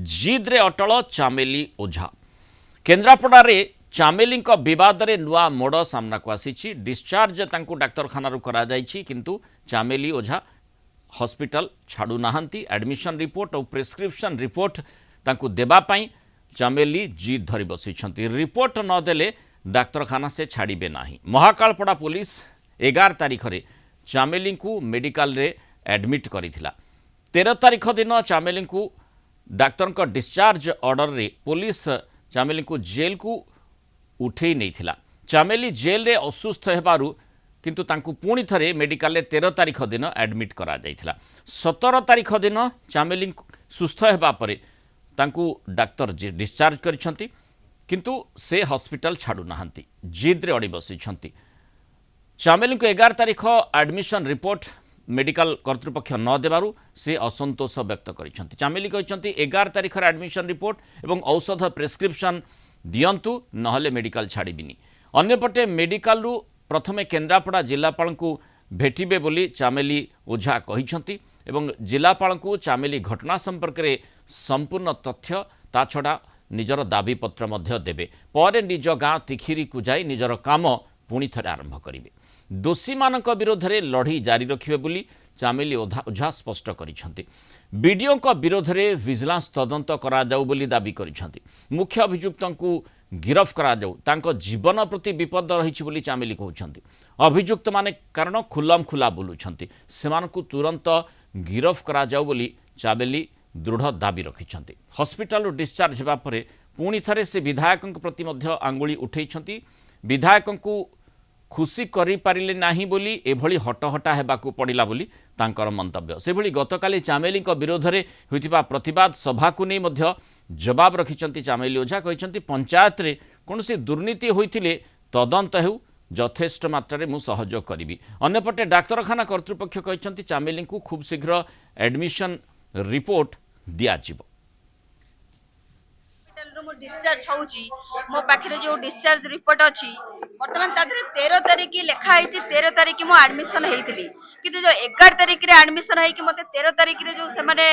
जिद्रे अटल चामेली ओझा केन्द्रापड़ारे चामेली बद में नुआ मोड़ सामना को आसी डिस्चार्ज तांकु डाक्तरखाना करा जायछि किंतु चामेली ओझा हॉस्पिटल छाड़ू नाहंती एडमिशन रिपोर्ट और प्रेस्क्रिप्शन रिपोर्ट तांकु देबा पई चामेली जिद धरी बसिछंती रिपोर्ट नदेले डाक्तरखाना से छाड़िबे नाही। महाकालपड़ा पुलिस 11 तारिख रे चामेली को मेडिकल रे एडमिट करिथिला। 13 तारिख दिन चामेली को डाक्तर का डिस्चार्ज ऑर्डर रे पुलिस चामेली को जेल को उठे नहीं थिला। चामेली जेल रे असुस्थ हेबारु किंतु तांकु पुणी थरे मेडिकल रे 13 तारिख दिन एडमिट करा जायथिला। 17 तारिख दिन चामेली सुस्थ हेबा परे तांकु डाक्तर डिस्चार्ज करिसंती किंतु से हॉस्पिटल छाड़ू नाहंती जिद रे अड़ी बसिछंती। चामेली को 11 तारिख एडमिशन रिपोर्ट मेडिकल कर्तृपक्ष न देबारु से असंतोष व्यक्त करिसंती। चामेली कहिसंती 11 तारिख एडमिशन रिपोर्ट एवं औषध प्रेस्क्रिप्शन दियंतु नहले मेडिकल छाड़िबिनी। अन्यपटे मेडिकल रु प्रथमे केन्द्रापड़ा जिलापाल को भेटिबे बोली चामेली ओझा कहिसंती एवं जिलापाल को चामेली घटना संपर्क में संपूर्ण तथ्य ता छड़ा निजर दाबी पत्र मध्य देबे पर निज गाँ तिखिरी को जाई निजर काम पुणी थरे आरंभ करिवे। दोषी मानक विरोध में लड़ी जारी रखिबे बोली चामेली ओझा स्पष्ट करिसंती। बीडीओ को विरोध में विजिलेंस तदंत करा जाऊ बोली दाबी करिसंती। मुख्य अभियुक्त को गिरफ करा जाऊ तांको जीवन प्रति विपद रही बोली चामेली कहउछंती। अभियुक्त माने कारण खुलम खुला बोलुछंती सेमानकु तुरंत गिरफ करा जाऊ बोली चामेली दृढ़ दाबी रखिछंती। हॉस्पिटल डिस्चार्ज हेबा परे पुणी थरे से विधायकों प्रति मध्य आंगुली उठेइछंती। विधायकों को खुशी करि पारिले नाही बोली एभली हटहटा हेबाकू पड़िला बोली तांकर मंतव्य। से भली गतकाली चामेली विरोध में होइतिबा प्रतिवाद सभा को नहीं मध्य जवाब रखिछंती चामेली ओझा कहिछंती पंचायत रे कोनोसी दुर्नीति होइतिले तदंत हेउ यथेष्ट मात्रा मु सहयोग करिबी। अन्यपटे डाक्तरखाना कर्तृपक्ष कहिछंती चामेली को खूब शीघ्र एडमिशन रिपोर्ट दिया जिवो। डिस्चार्ज होउची मो पाखरे जो डिस्चार्ज रिपोर्ट अछि वर्तमान तादरे 13 तारिख लिखा 13 तारिख मो एडमिशन हेइतिली किंतु जो 11 तारिख रे एडमिशन है कि मते 13 तारिख रे जो से माने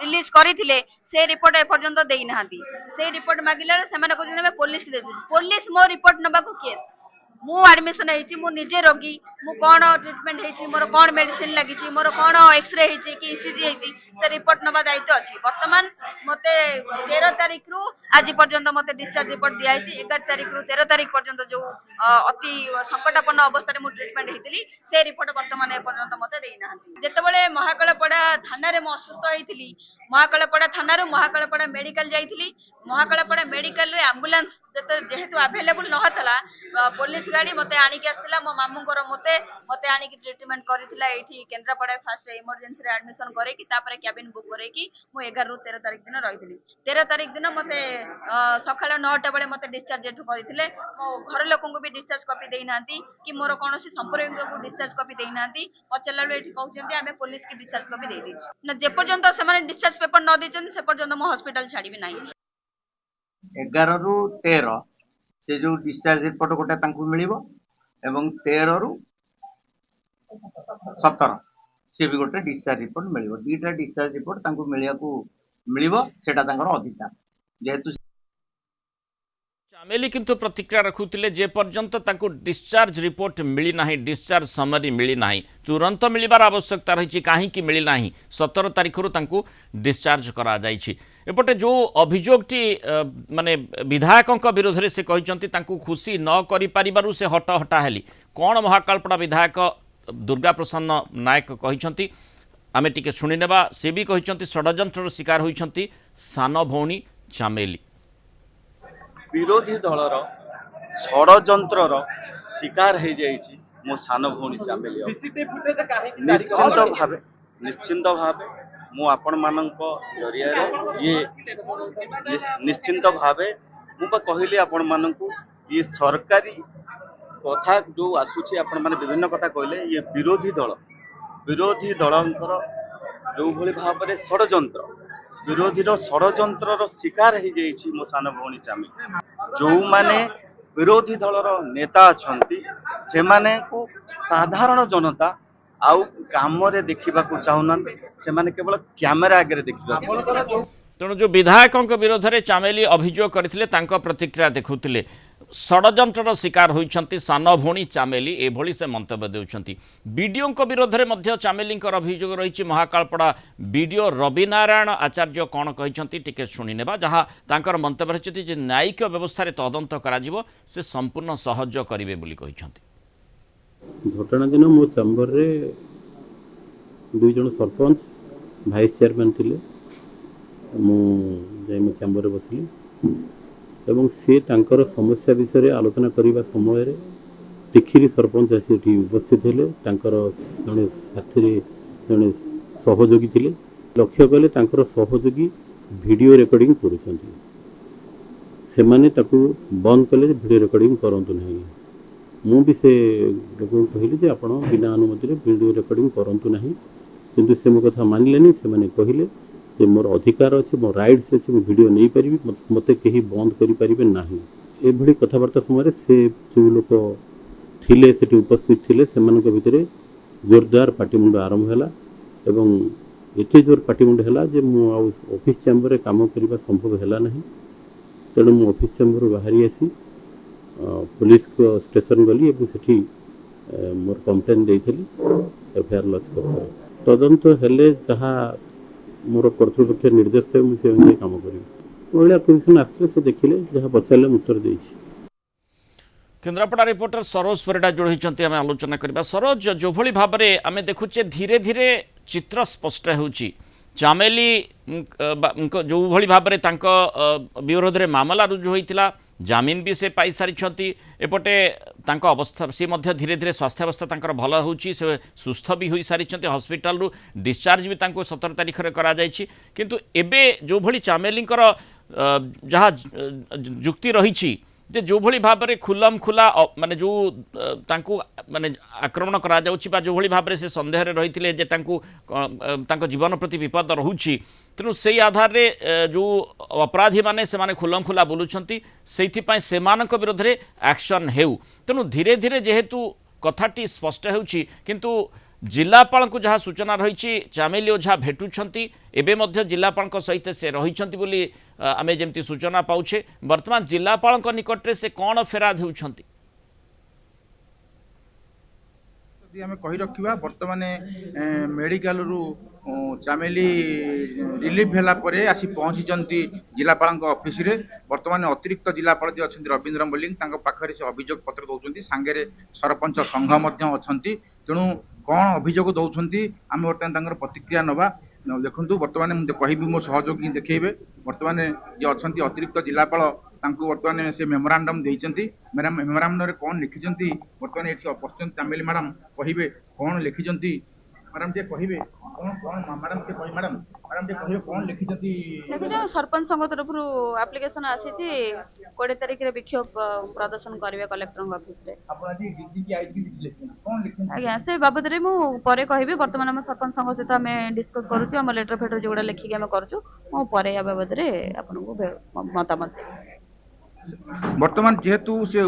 रिलीज करिथिले से रिपोर्ट ए पर्यंत देई नाहंती। से रिपोर्ट मागिले से माने कहजने पुलिस पुलिस मो रिपोर्ट नबा को केस मु एडमिशन हेची मु निजे रोगी मु कोन ट्रीटमेंट हेची मोर कोन मेडिसिन लागिची मोर कोन एक्सरे हेची कि ईसीजी हेची से रिपोर्ट नबा दायित्व अछि। वर्तमान मते 13 तारिख रु आज पर्यंत मते डिस्चार्ज रिपोर्ट दिया हेची। 11 तारिख रु 13 तारिख पर्यंत जो अति संकटापन्न अवस्था रे मु ट्रीटमेंट हेतिली से रिपोर्ट वर्तमान ए पर्यंत मते देई नाहंती। जेतेबेले महाकालपड़ा थाना रे मो असुस्थ हेतिली महाकालपड़ा थाना रो महाकालपड़ा मेडिकल जाइतिली। महाकालपड़ा मेडिकल रे एम्बुलेंस जेहेतु अवेलेबल न हतला पुलिस गाड़ी मते आनी के आस्तिला मो मामूंकर मते आनी के ट्रीटमेंट करिथिला एठी केन्द्रापड़ा फास्ट इमरजेंसी रे एडमिशन करे कि तापर केबिन बुक करे कि मो 11 रु 13 तारिख दिन रहिथिली। 13 तारिख दिन मते सकाळ 9टा बेले मते डिस्चार्ज एठु करिथिले। मो घर लोकन को भी डिस्चार्ज कॉपी देई नांती कि मोर कोनोसी संपर्क को डिस्चार्ज कॉपी देई नांती। पचला एठी कहउचंती आमे पुलिस की डिस्चार्ज कॉपी देई दिछु न जे पर्यंत से माने डिस्चार्ज पेपर न दिचन से पर्यंत मो हॉस्पिटल छाड़ीबी नाही। 11 रु 13 से जो डिस्चार्ज रिपोर्ट गोटे तांकु मिलिबो एवं 13 रु 17 से भी गोटे डिस्चार्ज रिपोर्ट मिलिबो। दीटा डिस्चार्ज रिपोर्ट तांकु मिलिबो सेटा तांकर अधिकार जेहेतु चामेली किंतु प्रतिक्रिया रखुतिले जे पर्यंत तांकु डिस्चार्ज रिपोर्ट मिली नाही डिस्चार्ज समरी मिली नाही तुरंत मिलिबार आवश्यकता रही काहे कि मिली नाही 17 तारिख रु तांकु डिस्चार्ज करा जायछि। एपटे जो अभियोगटी माने विधायकों विरोध में से कहते तांकु खुशी न करि पारिबारु से हटहटा हेली कौन महाकालपड़ा विधायक दुर्गा प्रसन्न नायक कहते आमे टिके शुणी नेबा। से भी कहते षड्यंत्र शिकार होइछंती सान भौणी चामेली। विरोधी दलर षड्यंत्र शिकार हो जाइछि मो सान भौणी चामेली। निश्चिंत भावे मु आपण मानक जरिया ये निश्चिंत भावे मु कहली आपण मानकु ये सरकारी कथा जो आसुची आपण माने विभिन्न कथा कहले ये विरोधी दलंकर जो भली भाबरे षड्यंत्र विरोधी षड्यंत्र शिकार हो जाइछि मो सान भौणी चामेली। जो माने विरोधी दलर नेता अछंती से माने को साधारण जनता आउ काम रे देखिबा को चाहुना से माने केवल कैमरा आगे देखिबा। तेणु जो विधायकों विरोध में चामेली अभियोग करते प्रतिक्रिया देखुले षड्यंत्र शिकार होती सान भौणी चामेली एभली से मंतव्य देउछंती बीडीओ विरोध में चामेली अभियोग रही महाकालपड़ा बीडीओ रवि नारायण आचार्य कौन कहते टिके शुणी नेबा जहाँ तांकर मंतव्य रही जे न्यायिक व्यवस्था तदंत करा से संपूर्ण सहयोग करेंगे बोली कहते। घटना दिन मो चैम्बर रे दुई जन सरपंच भाइस चेयरमैन थिले मु चैम्बर बसली एवं से तांकर समस्या विषय आलोचना करने समय टिखिरी सरपंच आसी उपस्थित हेले तांकर जड़े साथी जड़े सहयोगी थिले लक्ष्य कले तांकर सहयोगी वीडियो रिकॉर्डिंग करुछंती से माने ताकू बंद कले वीडियो रिकॉर्डिंग करंतु नहीं मु भी से लोक कहली जे आपण बिना अनुमति रे वीडियो रिकॉर्डिंग करंतु नहीं किंतु से मो कथा मानिलेनी से माने कहिले जे मोर अधिकार अछि मोर राइट्स अछि मो वीडियो नहीं परिबी मते केही बंद करि परिबे नाही ए भली कथावार्ता समय से जो लोक थिले सेठी उपस्थित थिले सेमानक भितरे जोरदार पाटिमुंड आरंभ हैला एवं एते जोर पाटिमुंड हैला जे मो ऑफिस चैम्बर रे काम करिबा संभव हैला नहीं तेणु मो ऑफिस चैम्बर बाहरी आसी पुलिस को स्टेशन गली एवं सेठी मोर कंप्लेन देइथली एफआईआर लॉन्च कर तदंत हेले जहाँ मोर कर्तृपक्ष निर्देश थे मुझे अनुसार काम करी महिला कमिशन आसले से देखिले जहाँ पचारे उत्तर देइछि। केन्द्रापड़ा रिपोर्टर सरोज परिडा जोड़ी आम आलोचना करबा। सरोज जो भली भाव में आम देखुचे धीरे धीरे चित्र स्पष्ट होउछि चामेली जो भली भाव में विरोध में मामला रुजु होइतिला जामिन भी से पाई सारी एपटे तांको अवस्था सी मध्य धीरे धीरे स्वास्थ्यावस्था तांकर भल होउछि से सुस्थ भी होई सारी हॉस्पिटल रु डिस्चार्ज भी तांको 17 तारीख रे करा जायछि किंतु एबे जो भली चामेलींकर जहाँ जुक्ति रही जे जो भली भाव में खुलम खुला माने जो तांको माने आक्रमण करा जाउछि बा जो भली भाव में से संदेह रे रहिथिले जे तांको जीवन प्रति विपद रहुछि तेणु से आधार रे जो अपराधी माने से माने खुलम खुला बोलुछंती सेइथिपाई सेमानक विरोध रे एक्शन हेउ तेणु धीरे धीरे जेहेतु कथाटी स्पष्ट होउछि किंतु जिलापाल को जहाँ सूचना रही चामेली ओझा भेटुछंती एबे मध्य जिलापाल सहित से रहिछंती बोली आमे जेमती सूचना पाउछे वर्तमान जिलापाल निकटरे से कौन फेराद होउछंती आम कही रखा बर्तमान मेडिकल रु चामेली रिलीफ है परे आसी पहुँची जिलापाल ऑफिस रे बर्तमान अतिरिक्त जिलापाल जो अच्छा रवींद्र मल्लिक पाखे से अभियोग पत्र दौरान सांगे सरपंच संघ अच्छा तेणु कौन अभियोग दौरान आम बर्तमान प्रतिक्रिया नवा देखु बर्तमान मुझे कहि मो सहयोगी देखेबे बर्तमान जे अच्छा अतिरिक्त जिलापाल बर्तमान से मेमोरांडम देइचंती मेमोरांडम रे कौन लिखिचंती बर्तमान एठी उपस्थित चामेली मैडम कहिबे कौन लिखिचंती मैडम जे कहिबे कौन कौन मैडम जे कहि मैडम जे कहिबे कौन लिखिचंती देखो सरपंच संघ तरफ एप्लिकेशन आसी छी 20 तारिख रे विक्षोभ प्रदर्शन करबे कलेक्टर ऑफिस रे आपण आज डीजी की आईडी लिखले कौन लिखिचंती आज्ञा से बाबद रे मु परे कहिबे वर्तमान हम सरपंच संघ सहित हमें डिस्कस करूछु हम लेटर फेटर जोडा लिखि के हम करछु मु परे या बाबद रे आपन को मतामत बर्तमान जेहेतु से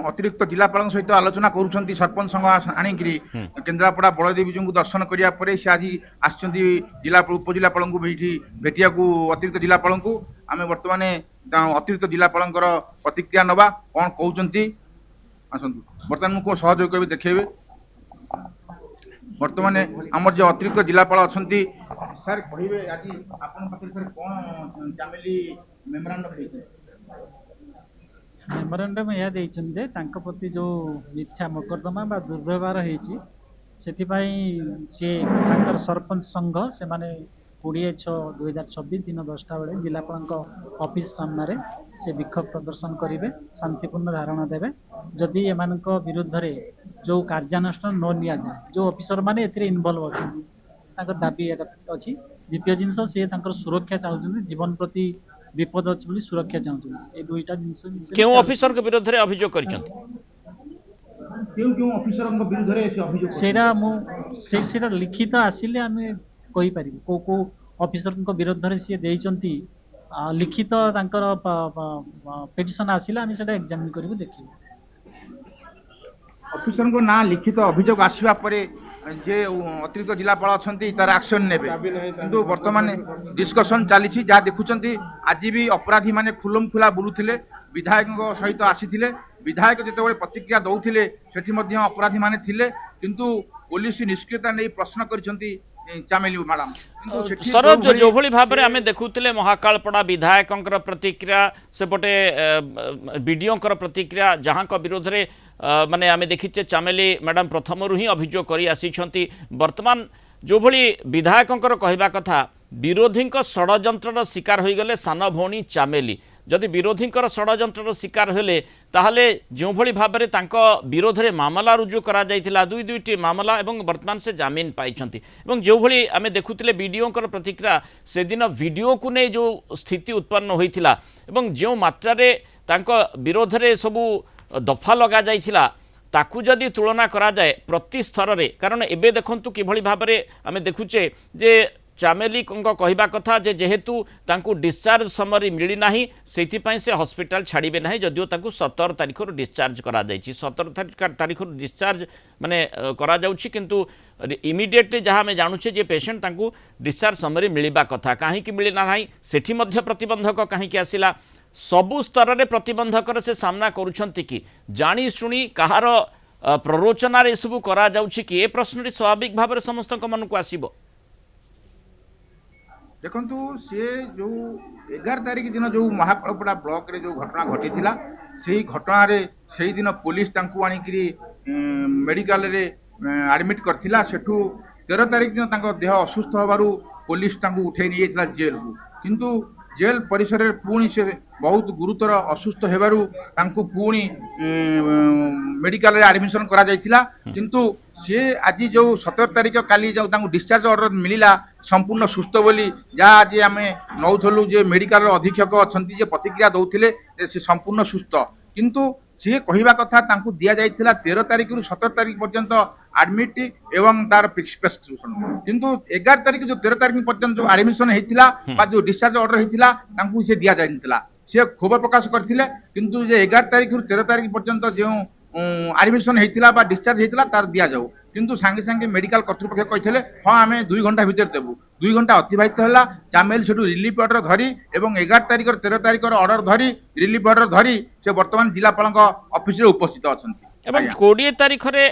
अतिरिक्त जिलापाल सहित आलोचना करुछंती सरपंच संघ आनिकी केन्द्रापड़ा बलदेवी को दर्शन करिया परे से आज आछंती जिला उपजिलापाल को भेटिया को अतिरिक्त जिलापाल को आमे वर्तमान अतिरिक्त जिलापाल प्रतिक्रिया नवा कौन कहउचंती आसंतु वर्तमान को सहयोग कबे देखेबे वर्तमान आमर जो अतिरिक्त जिलापाल अछंती सर कहिबे आज आपन पाखे सर कौन चामेली मेमोरांडम देइछे मेमोरांडम यह देइछन प्रति जो मिथ्या मोकद्दमा बा दुर्व्यवहार होइछि सेथिपाई से तांकर सरपंच संघ से माने 20/6/2024 दिन 10टा बेले जिलापाल ऑफिस सामने से विक्षोभ प्रदर्शन करेंगे शांतिपूर्ण धारणा देवे जदि एमानक विरुद्ध रे जो कार्यानुष्ठान न निया जाए जो ऑफिसर माने एथिरे इन्वॉल्व अछि दाबी अच्छी द्वितीय जिनस से सुरक्षा चाहते जीवन प्रति विपद अच्छी सुरक्षा चाहते दुईटा जिन क्यों ऑफिसर के विरुद्ध रे अभियोग करिसंती क्यों ऑफिसर को विरुद्ध रे से अभियोग सेटा लिखित आसिले आमे कहि परिबे को ऑफिसर को विरुद्ध रे से देइचंती लिखित तांकर पिटिशन आसिले आमे सेटा एग्जामिन करिबे देखिबे ऑफिसर को ना लिखित अभियोग आसीबा परे যে অতিরিক্ত জিଲ୍লাপাଳ ଅଛନ୍ତି ତାର ଆକ୍ସନ ନେବେ କିନ୍ତୁ ବର୍ତ୍ତମାନ ଡିସ୍କସନ ଚାଲିଛି ଯାହା ଦେଖୁଛନ୍ତି ଆଜି ବି ଅପରାଧୀ ମାନେ ଖୁଲମ ଖୁଲା ବୁଲୁଥିଲେ ବିଧାୟକଙ୍କ ସହିତ ଆସିଥିଲେ ବିଧାୟକ ଯେତେବେଳେ ପ୍ରତିକ୍ରିୟା ଦଉଥିଲେ ସେଠି ମଧ୍ୟ ଅପରାଧୀ ମାନେ ଥିଲେ କିନ୍ତୁ ପୋଲିସ ନିଷ୍କ୍ରିୟତା ନେଇ ପ୍ରଶ୍ନ କରିଛନ୍ତି ଚାମେଲି ମ୍ୟାଡାମ କିନ୍ତୁ ସେଠି ସରୋଜ ଯୋଉଭଳି ଯୋଉଭଳି ଭାବରେ ଆମେ ଦେଖୁଥିଲେ ମହାକାଳପଡ଼ା ବିଧାୟକଙ୍କର ପ୍ରତିକ୍ରିୟା ସେପଟେ ବିଡିଓଙ୍କର ପ୍ରତିକ୍ରିୟା ଯାହାଙ୍କ ବିରୋଧରେ ମାନେ ଆମେ ଦେଖିଛେ ଚାମେଲି ମ୍ୟାଡାମ ପ୍ରଥମରୁ ହିଁ ଅଭିଯୋଗ କରି ଆସିଛନ୍ତି ବର୍ତ୍ତମାନ ଯୋଉଭଳି ବିଧାୟକଙ୍କର କହିବା କଥା ବିରୋଧୀଙ୍କ ଷଡ଼ଯନ୍ତ୍ରର ଶିକାର ହୋଇଗଲେ ସାନ ଭଉଣୀ ଚାମେଲି ଯଦି ବିରୋଧୀଙ୍କର ଷଡ଼ଯନ୍ତ୍ରର ଶିକାର ହେଲେ ତାହେଲେ ଯେଉଁଭଳି ଭାବରେ ତାଙ୍କ ବିରୋଧରେ ମାମଲା ରୁଜୁ କରାଯାଇଥିଲା ଦୁଇଟି ମାମଲା ଏବଂ ବର୍ତ୍ତମାନ ସେ ଜାମିନ ପାଇଛନ୍ତି ଏବଂ ଯେଉଁଭଳି ଆମେ ଦେଖୁଥିଲେ ବିଡିଓଙ୍କର ପ୍ରତିକ୍ରିୟା ସେଦିନ ଭିଡ଼ିଓକୁ ନେଇ ଯେଉଁ ସ୍ଥିତି ଉତ୍ପନ୍ନ ହୋଇଥିଲା ଏବଂ ଯେଉଁ ମାତ୍ରାରେ ତାଙ୍କ ବିରୋଧରେ ସବୁ ଦଫା ଲଗାଯାଇଥିଲା ତାକୁ ଯଦି ତୁଳନା କରାଯାଏ ପ୍ରତି ସ୍ତରରେ କାରଣ ଏବେ ଦେଖନ୍ତୁ କିଭଳି ଭାବରେ ଆମେ ଦେଖୁଛେ ଯେ ଚାମେଲି କହିବା କଥା ଯେ ଯେହେତୁ ତାଙ୍କୁ ଡିସଚାର୍ଜ ସମୟରେ ମିଳିନାହିଁ ସେଇଥିପାଇଁ ସେ ହସ୍ପିଟାଲ ଛାଡ଼ିବେ ନାହିଁ ଯଦିଓ ତାଙ୍କୁ 17 ତାରିଖରୁ ଡିସଚାର୍ଜ କରାଯାଇଛି 17 ତାରିଖରୁ ଡିସଚାର୍ଜ ମାନେ କରାଯାଉଛି କିନ୍ତୁ ଇମିଡ଼ିଏଟଲି ଯାହା ଆମେ ଜାଣୁଛେ ଯେ ପେସେଣ୍ଟ ତାଙ୍କୁ ଡିସଚାର୍ଜ ସମୟରେ ମିଳିବା କଥା କାହିଁକି ମିଳିଲା ନାହିଁ ସେଠି ମଧ୍ୟ ପ୍ରତିବନ୍ଧକ କାହିଁକି ଆସିଲା ସବୁ ସ୍ତରରେ ପ୍ରତିବନ୍ଧକର ସେ ସାମ୍ନା କରୁଛନ୍ତି କି ଜାଣିଶୁଣି କାହାର ପ୍ରରୋଚନାରେ ଏସବୁ କରାଯାଉଛି କି ଏ ପ୍ରଶ୍ନଟି ସ୍ୱାଭାବିକ ଭାବରେ ସମସ୍ତଙ୍କ ମନକୁ ଆସିବ ଦେଖନ୍ତୁ ସିଏ ଯୋଉ 11 ତାରିଖ ଦିନ ଯୋଉ ମହାକାଳପଡ଼ା ବ୍ଲକରେ ଯୋଉ ଘଟଣା ଘଟିଥିଲା ସେଇ ଘଟଣାରେ ସେଇ ଦିନ ପୋଲିସ ତାଙ୍କୁ ଆଣିକିରି ମେଡିକାଲରେ ଆଡମିଟ୍ କରିଥିଲା ସେଠୁ 13 ତାରିଖ ଦିନ ତାଙ୍କ ଦେହ ଅସୁସ୍ଥ ହେବାରୁ ପୋଲିସ ତାଙ୍କୁ ଉଠେଇ ନେଇଯାଇଥିଲା ଜେଲକୁ କିନ୍ତୁ ଜେଲ ପରିସରରେ ପୁଣି ସେ ବହୁତ ଗୁରୁତର ଅସୁସ୍ଥ ହେବାରୁ ତାଙ୍କୁ ପୁଣି ମେଡିକାଲରେ ଆଡମିସନ କରାଯାଇଥିଲା କିନ୍ତୁ ସିଏ ଆଜି ଯୋଉ 17 ତାରିଖ କାଲି ଯୋଉ ତାଙ୍କୁ ଡିସଚାର୍ଜ ଅର୍ଡର ମିଳିଲା ସମ୍ପୂର୍ଣ୍ଣ ସୁସ୍ଥ ବୋଲି ଯାହା ଆଜି ଆମେ ନଉଥିଲୁ ଯେ ମେଡିକାଲର ଅଧୀକ୍ଷକ ଅଛନ୍ତି ଯେ ପ୍ରତିକ୍ରିୟା ଦଉଥିଲେ ଯେ ସେ ସମ୍ପୂର୍ଣ୍ଣ ସୁସ୍ଥ କିନ୍ତୁ ସିଏ କହିବା କଥା ତାଙ୍କୁ ଦିଆଯାଇଥିଲା 13 ତାରିଖରୁ 17 ତାରିଖ ପର୍ଯ୍ୟନ୍ତ ଆଡମିଟ୍ ଏବଂ ତାର ପ୍ରେସକ୍ରିପସନ କିନ୍ତୁ 11 ତାରିଖ ଯୋଉ 13 ତାରିଖ ପର୍ଯ୍ୟନ୍ତ ଯୋଉ ଆଡମିସନ ହେଇଥିଲା ବା ଯୋଉ ଡିସଚାର୍ଜ ଅର୍ଡର ହେଇଥିଲା ତାଙ୍କୁ ସେ ଦିଆଯାଇନଥିଲା ସେ ক্ষোভ ପ୍ରକାଶ କରିଥିଲେ କିନ୍ତୁ ଯେ 11 ତାରିଖରୁ 13 ତାରିଖ ପର୍ଯ୍ୟନ୍ତ ଯେଉଁ ଆଡମିସନ ହେଇଥିଲା ବା ଡିସଚାର୍ଜ ହେଇଥିଲା ତାର ଦିଆଯାଉ କିନ୍ତୁ ସାଙ୍ଗେ ସାଙ୍ଗେ ମେଡିକାଲ କର୍ତ୍ତୃପକ୍ଷ କହିଥିଲେ ହଁ ଆମେ 2 ଘଣ୍ଟା ଭିତରେ ଦେବୁ 2 ଘଣ୍ଟା ଅତିବାହିତ ହେଲା ଚାମେଲ ସେଠୁ ରିଲିଫ ଅର୍ଡର ଧରି ଏବଂ 11 ତାରିଖର 13 ତାରିଖର ଅର୍ଡର ଧରି ରିଲିଫ ଅର୍ଡର ଧରି ସେ ବର୍ତ୍ତମାନ ଜିଲ୍ଲାପାଳଙ୍କ ଅଫିସରେ ଉପସ୍ଥିତ ଅଛନ୍ତି এবং 20 তারিখে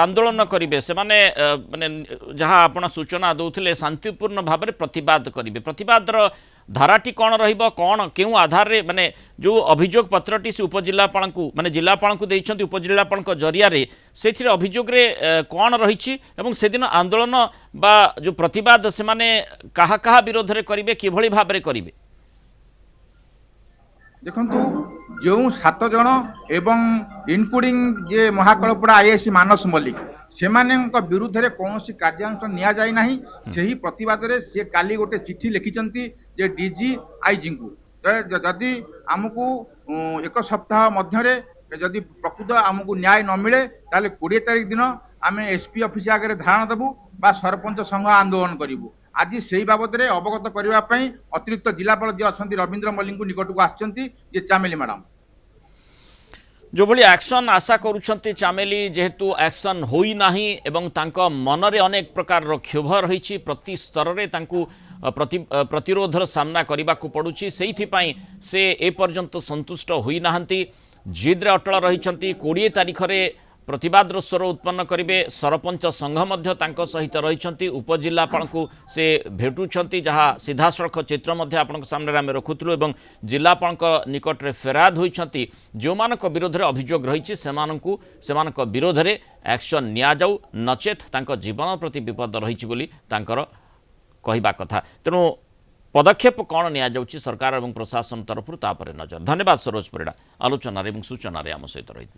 আন্দোলন করবে সে মানে আপনার সূচনা দৌলে শান্তিপূর্ণ ভাবে প্রতবাদ করবে প্রতবাদর ধারাটি কণ রহব কণ কেউ আধারে মানে যে অভিযোগ পত্রটি সে উপজেলাপাল মানে জেলাপাল দিয়েছেন উপজেলাপাল জরিয়ারে সেথিরে অভিযোগে কণ রয়েছে এবং সেদিন আন্দোলন বা যে প্রতবাদ সে কাহা কাহা বিরোধে করবে কিভাবে ভাবে করবে ଦେଖନ୍ତୁ ଯେଉଁ 7 ଜଣ ଏବଂ ଇନକ୍ଲୁଡିଂ ଯେ ମହାକାଳପଡ଼ା ଆଇଆଇସି ମାନସ ମଲ୍ଲିକ ସେମାନଙ୍କ ବିରୁଦ୍ଧରେ କୌଣସି କାର୍ଯ୍ୟାନୁଷ୍ଠାନ ନିଆଯାଇ ନାହିଁ ସେହି ପ୍ରତିବାଦରେ ସେ କାଲି ଗୋଟେ ଚିଠି ଲେଖିଛନ୍ତି ଯେ ଡିଜି ଆଇଜିଙ୍କୁ ଯଦି ଆମକୁ 1 ସପ୍ତାହ ମଧ୍ୟରେ ଯଦି ପ୍ରକୃତ ଆମକୁ ନ୍ୟାୟ ନ ମିଳେ ତାହେଲେ 20 ତାରିଖ ଦିନ ଆମେ ଏସପି ଅଫିସ ଆଗରେ ଧାରଣା ଦେବୁ ବା ସରପଞ୍ଚ ସଂଘ ଆନ୍ଦୋଳନ କରିବୁ ଆଜି ସେଇ ବାବଦରେ ଅବଗତ କରିବା ପାଇଁ ଅତିରିକ୍ତ ଜିଲ୍ଲାପାଳ ଯିଏ ଅଛନ୍ତି ରବୀନ୍ଦ୍ର ମଲ୍ଲିକଙ୍କ ନିକଟକୁ ଆସିଛନ୍ତି ଯେ ଚାମେଲି ମ୍ୟାଡାମ जोभली एक्शन आशा करुछंती चामेली जेहेतु एक्शन होई नाही एवं तांको मनरे अनेक प्रकार क्षोभ रही प्रति स्तर रे तांकू प्रतिरोधर सामना करने को पड़ुछि सेइथिपाई से ए पर्यंत संतुष्ट होई नाहंती जिद्रे अटल रही 20 तारिख रे प्रतिवादर स्वर उत्पन्न करेंगे सरपंच संघ सहित रही उपजिलापाल को से भेटुंट जहाँ सीधासख चित्र आपण सामने आम रखुलु और जिलापाल निकट में फेराद होती जो मान विरोध में अभियोग रही विरोध में एक्शन नियाजाऊ नचेत जीवन प्रति विपद रही कहवा कथा तेणु पदक्षेप कौन नि सरकार और प्रशासन तरफ नजर धन्यवाद सरोज परिड़ा आलोचन और सूचन आम सहित रही।